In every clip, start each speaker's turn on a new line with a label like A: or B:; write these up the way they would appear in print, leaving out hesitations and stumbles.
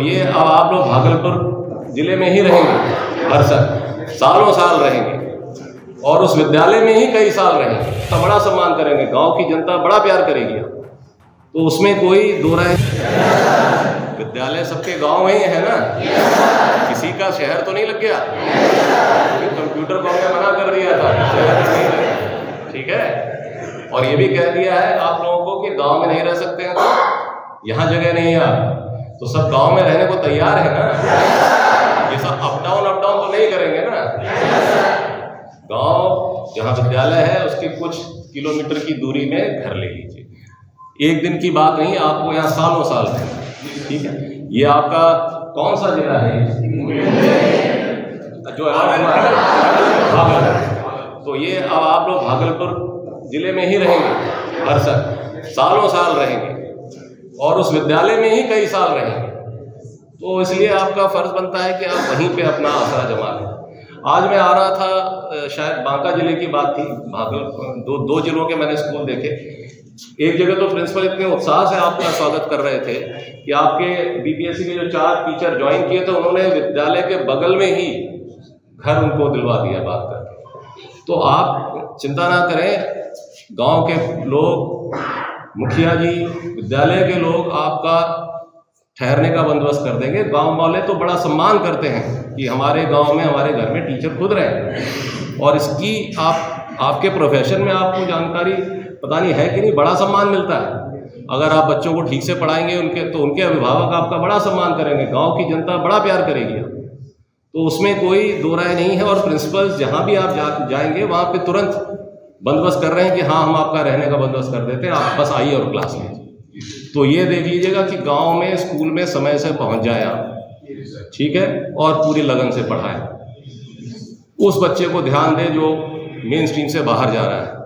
A: ये अब आप लोग भागलपुर जिले में ही रहेंगे, हर सालों साल रहेंगे और उस विद्यालय में ही कई साल रहेंगे, तो बड़ा सम्मान करेंगे, गांव की जनता बड़ा प्यार करेगी। तो उसमें कोई दो राय, विद्यालय सबके गांव में ही है ना, किसी का शहर तो नहीं लग गया। कंप्यूटर को हमने मना कर दिया था, शहर नहीं लगा, ठीक है। और ये भी कह दिया है आप लोगों को कि गांव में नहीं रह सकते हैं, तो यहाँ जगह नहीं है आप, तो सब गांव में रहने को तैयार है ना। ये सब अप डाउन तो नहीं करेंगे ना। गांव जहाँ विद्यालय है उसके कुछ किलोमीटर की दूरी में घर ले लीजिए। एक दिन की बात नहीं, आपको यहाँ सालों साल है, ठीक है। ये आपका कौन सा जिला है जो तो ये अब आप लोग भागलपुर जिले में ही रहेंगे, हर सालों साल रहेंगे और उस विद्यालय में ही कई साल रहेंगे। तो इसलिए आपका फर्ज बनता है कि आप वहीं पे अपना आसरा जमा लें। आज मैं आ रहा था, शायद बांका जिले की बात थी, भागलपुर दो जिलों के मैंने स्कूल देखे। एक जगह तो प्रिंसिपल इतने उत्साह से आपका स्वागत कर रहे थे कि आपके बीपीएससी के जो 4 टीचर ज्वाइन किए थे, उन्होंने विद्यालय के बगल में ही घर उनको दिलवा दिया बात करके। तो आप चिंता ना करें, गांव के लोग, मुखिया जी, विद्यालय के लोग आपका ठहरने का बंदोबस्त कर देंगे। गांव वाले तो बड़ा सम्मान करते हैं कि हमारे गांव में, हमारे घर में टीचर खुद रहे, और इसकी आपके प्रोफेशन में आपको जानकारी पता नहीं है कि नहीं, बड़ा सम्मान मिलता है। अगर आप बच्चों को ठीक से पढ़ाएंगे उनके अभिभावक आपका बड़ा सम्मान करेंगे, गांव की जनता बड़ा प्यार करेगी। तो उसमें कोई दो राय नहीं है। और प्रिंसिपल जहाँ भी आप जाएंगे वहाँ पे तुरंत बंदोबस्त कर रहे हैं कि हाँ, हम आपका रहने का बंदोबस्त कर देते हैं, आप बस आइए और क्लास लीजिए। तो ये देख लीजिएगा कि गांव में, स्कूल में समय से पहुंच जाए आप, ठीक है, और पूरी लगन से पढ़ाएं। उस बच्चे को ध्यान दें जो मेन स्ट्रीम से बाहर जा रहा है।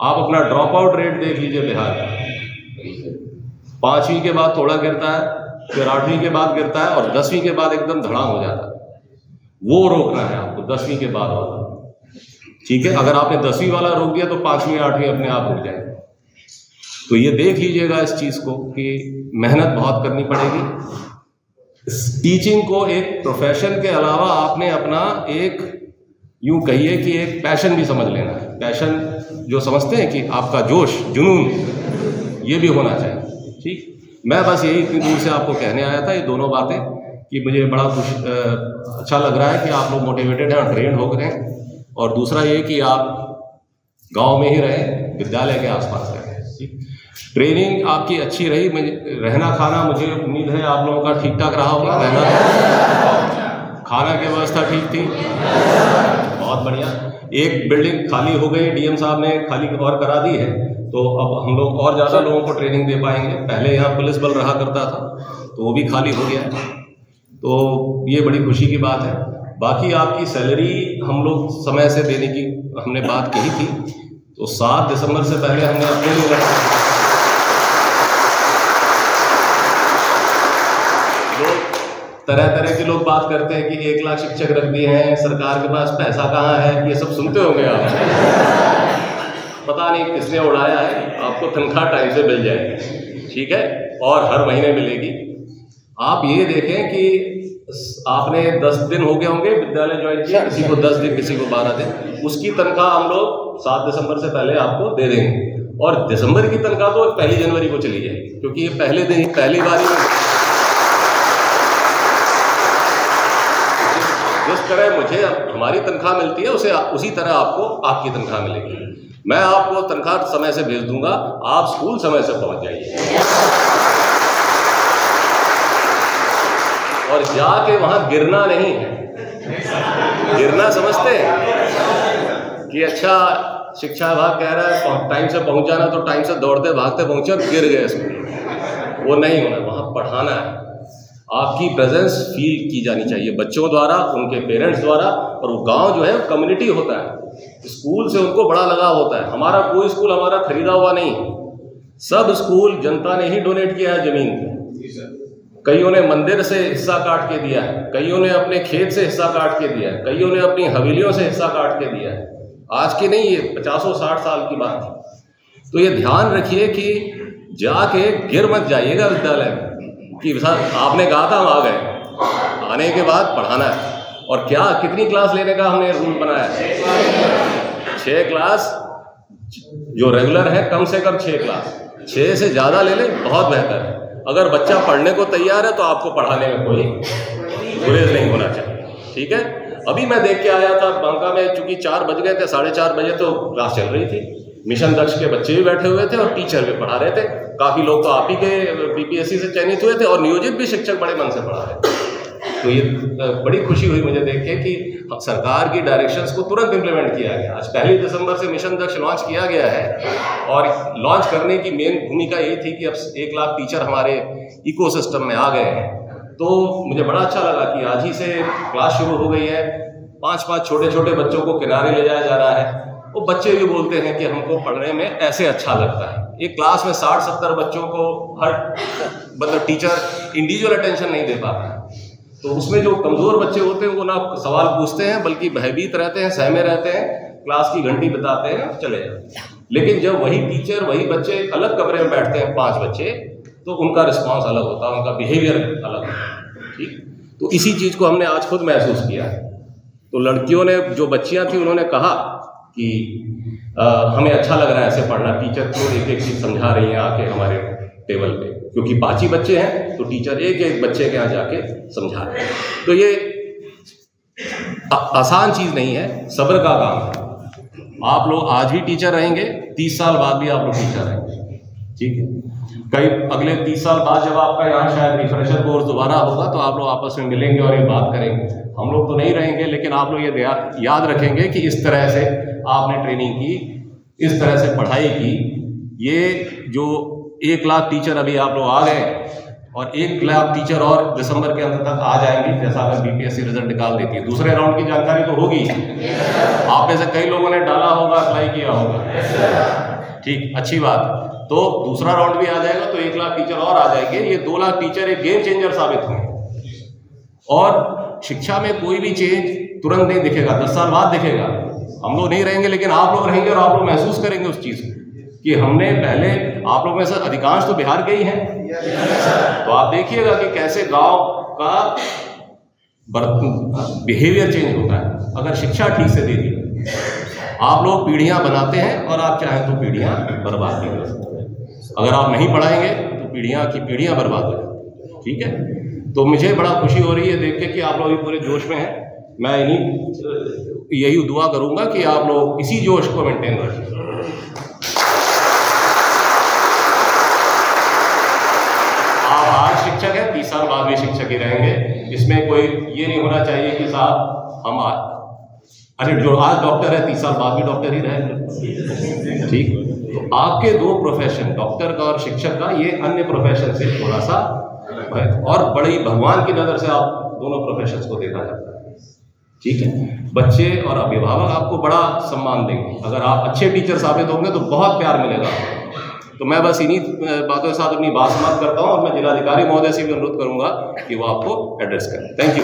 A: आप अपना ड्रॉप आउट रेट देख लीजिए बिहार का, 5वीं के बाद थोड़ा गिरता है, फिर 8वीं के बाद गिरता है, और 10वीं के बाद एकदम धड़ाम हो जाता है। वो रोकना है आपको, 10वीं के बाद वाला, ठीक है। अगर आपने 10वीं वाला रोक दिया तो 5वीं 8वीं अपने आप रुक जाएगी। तो ये देख लीजिएगा इस चीज़ को कि मेहनत बहुत करनी पड़ेगी। टीचिंग को एक प्रोफेशन के अलावा आपने अपना एक, यूं कहिए कि एक पैशन भी समझ लेना है। पैशन जो समझते हैं कि आपका जोश, जुनून, ये भी होना चाहिए, ठीक। मैं बस यही इतनी दूर से आपको कहने आया था, ये दोनों बातें, कि मुझे बड़ा अच्छा लग रहा है कि आप लोग मोटिवेटेड हैं और ट्रेंड हो गए हैं। और दूसरा ये कि आप गांव में ही रहें, विद्यालय के आसपास रहें, ठीक। ट्रेनिंग आपकी अच्छी रही, रहना खाना मुझे उम्मीद है आप लोगों का ठीक ठाक रहा होगा। रहना खाना की व्यवस्था ठीक थी, बहुत बढ़िया। एक बिल्डिंग खाली हो गई, डीएम साहब ने खाली और करा दी है, तो अब हम लोग और ज़्यादा लोगों को ट्रेनिंग दे पाएंगे। पहले यहाँ पुलिस बल रहा करता था, तो वो भी खाली हो गया है, तो ये बड़ी खुशी की बात है। बाकी आपकी सैलरी हम लोग समय से देने की हमने बात कही थी, तो 7 दिसंबर से पहले हमने अपने लोग तरह तरह के लोग बात करते हैं कि 1 लाख शिक्षक रख दिए हैं, सरकार के पास पैसा कहाँ है, ये सब सुनते होंगे आप। पता नहीं किसने उड़ाया है। आपको तनख्वाह टाइम से मिल जाएगी, ठीक है, और हर महीने मिलेगी। आप ये देखें कि आपने 10 दिन हो गए होंगे विद्यालय ज्वाइन किया, किसी को 10 दिन, किसी को 12 दिन, उसकी तनख्वाह हम लोग 7 दिसंबर से पहले आपको दे देंगे। और दिसंबर की तनख्वाह तो 1 जनवरी को चली जाएगी, क्योंकि ये पहले दिन, पहली बार जिस तरह मुझे हमारी तनख्वाह मिलती है उसी तरह आपको आपकी तनख्वाह मिलेगी। मैं आपको तनख्वाह समय से भेज दूंगा, आप स्कूल समय से पहुंच जाइए और जाके वहां गिरना नहीं है। गिरना समझते हैं कि अच्छा शिक्षा विभाग कह रहा है टाइम से पहुंच जाना, तो टाइम से दौड़ते भागते पहुंचे और गिर गए स्कूल, वो नहीं होना। वहां पढ़ाना है, आपकी प्रेजेंस फील की जानी चाहिए बच्चों द्वारा, उनके पेरेंट्स द्वारा। और वो गांव जो है कम्युनिटी होता है, स्कूल से उनको बड़ा लगाव होता है। हमारा कोई स्कूल हमारा खरीदा हुआ नहीं, सब स्कूल जनता ने ही डोनेट किया है जमीन पे। कईयों ने मंदिर से हिस्सा काट के दिया है, कईयों ने अपने खेत से हिस्सा काट के दिया है, कईयों ने अपनी हवेलियों से हिस्सा काट के दिया है। आज की नहीं, ये 50-60 साल की बात है। तो ये ध्यान रखिए कि जाके गिर मत जाइएगा विद्यालय में, कि सर आपने कहा था हम आ गए, आने के बाद पढ़ाना है। और क्या कितनी क्लास लेने का हमने रूल बनाया है? 6 क्लास जो रेगुलर है, कम से कम 6 क्लास, 6 से ज़्यादा ले लें बहुत बेहतर है। अगर बच्चा पढ़ने को तैयार है तो आपको पढ़ाने में कोई गुरेज नहीं होना चाहिए, ठीक है। अभी मैं देख के आया था बांका में, चूंकि 4 बज गए थे, 4:30 बजे तो क्लास चल रही थी। मिशन दक्ष के बच्चे भी बैठे हुए थे और टीचर भी पढ़ा रहे थे। काफ़ी लोग तो आप ही के बीपीएससी से चयनित हुए थे और नियोजित भी शिक्षक बड़े मन से पढ़ा रहे थे। तो ये बड़ी खुशी हुई मुझे देख के कि सरकार की डायरेक्शंस को तुरंत इम्प्लीमेंट किया गया। आज 1 दिसंबर से मिशन दक्ष लॉन्च किया गया है और लॉन्च करने की मेन भूमिका ये थी कि अब 1 लाख टीचर हमारे इकोसिस्टम में आ गए हैं। तो मुझे बड़ा अच्छा लगा कि आज ही से क्लास शुरू हो गई है। 5-5 छोटे छोटे बच्चों को किनारे ले जाया जा रहा है। वो बच्चे भी बोलते हैं कि हमको पढ़ने में ऐसे अच्छा लगता है। एक क्लास में 60-70 बच्चों को हर मतलब टीचर इंडिविजुअल अटेंशन नहीं दे पाता, तो उसमें जो कमज़ोर बच्चे होते हैं वो ना सवाल पूछते हैं बल्कि भयभीत रहते हैं, सहमे रहते हैं, क्लास की घंटी बताते हैं और चले जाते हैं। लेकिन जब वही टीचर वही बच्चे अलग कमरे में बैठते हैं 5 बच्चे, तो उनका रिस्पॉन्स अलग होता है, उनका बिहेवियर अलग होता है, ठीक। तो इसी चीज़ को हमने आज खुद महसूस किया है। तो लड़कियों ने, जो बच्चियाँ थी, उन्होंने कहा कि हमें अच्छा लग रहा है ऐसे पढ़ना, टीचर को एक चीज़ समझा रही हैं आके हमारे टेबल पे, क्योंकि 5 ही बच्चे हैं तो टीचर एक बच्चे के यहाँ जाके समझा रहे हैं। तो ये आसान चीज़ नहीं है, सब्र का काम है। आप लोग आज भी टीचर रहेंगे, 30 साल बाद भी आप लोग टीचर रहेंगे, ठीक है। कई अगले 30 साल बाद जब आपका यहाँ शायद रिफ्रेशर कोर्स दोबारा होगा तो आप लोग आपस में मिलेंगे और ये बात करेंगे। हम लोग तो नहीं रहेंगे, लेकिन आप लोग ये याद रखेंगे कि इस तरह से आपने ट्रेनिंग की, इस तरह से पढ़ाई की। ये जो 1 लाख टीचर अभी आप लोग आ गए और 1 लाख टीचर और दिसंबर के अंत तक आ जाएंगे, जैसा अगर बीपीएससी रिजल्ट निकाल देती है। दूसरे राउंड की जानकारी तो होगी, आप में से कई लोगों ने डाला होगा, अप्लाई किया होगा, ठीक, अच्छी बात। तो दूसरा राउंड भी आ जाएगा तो 1 लाख टीचर और आ जाएंगे। ये 2 लाख टीचर एक गेम चेंजर साबित होंगे। और शिक्षा में कोई भी चेंज तुरंत नहीं दिखेगा, 10 साल बाद दिखेगा। हम लोग नहीं रहेंगे लेकिन आप लोग रहेंगे और आप लोग महसूस करेंगे उस चीज़ को कि हमने पहले, आप लोग में से अधिकांश तो बिहार के ही हैं, तो आप देखिएगा कि कैसे गांव का बिहेवियर चेंज होता है अगर शिक्षा ठीक से दे दी। आप लोग पीढ़ियां बनाते हैं और आप चाहें तो पीढ़ियां बर्बाद भी कर सकते हैं। अगर आप नहीं पढ़ाएंगे तो पीढ़ियां की पीढ़ियां बर्बाद हो जाती हैं, ठीक है। तो मुझे बड़ा खुशी हो रही है देख के कि आप लोग पूरे जोश में हैं। मैं यही दुआ करूंगा कि आप लोग इसी जोश को मेंटेन रखें। आप आज शिक्षक हैं, 30 साल बाद भी शिक्षक ही रहेंगे। इसमें कोई ये नहीं होना चाहिए कि साहब हम अरे जो आज डॉक्टर है 30 साल बाद भी डॉक्टर ही रहेंगे, ठीक। तो आपके 2 प्रोफेशन, डॉक्टर का और शिक्षक का, ये अन्य प्रोफेशन से थोड़ा सा और बड़ी भगवान की नज़र से आप दोनों प्रोफेशंस को देखा जाता है, ठीक है। बच्चे और अभिभावक आपको बड़ा सम्मान देंगे। अगर आप अच्छे टीचर साबित होंगे तो बहुत प्यार मिलेगा। तो मैं बस इन्हीं बातों के साथ अपनी बात समाप्त करता हूँ और मैं जिलाधिकारी महोदय से भी अनुरोध करूँगा कि वो आपको एड्रेस करें। Thank you.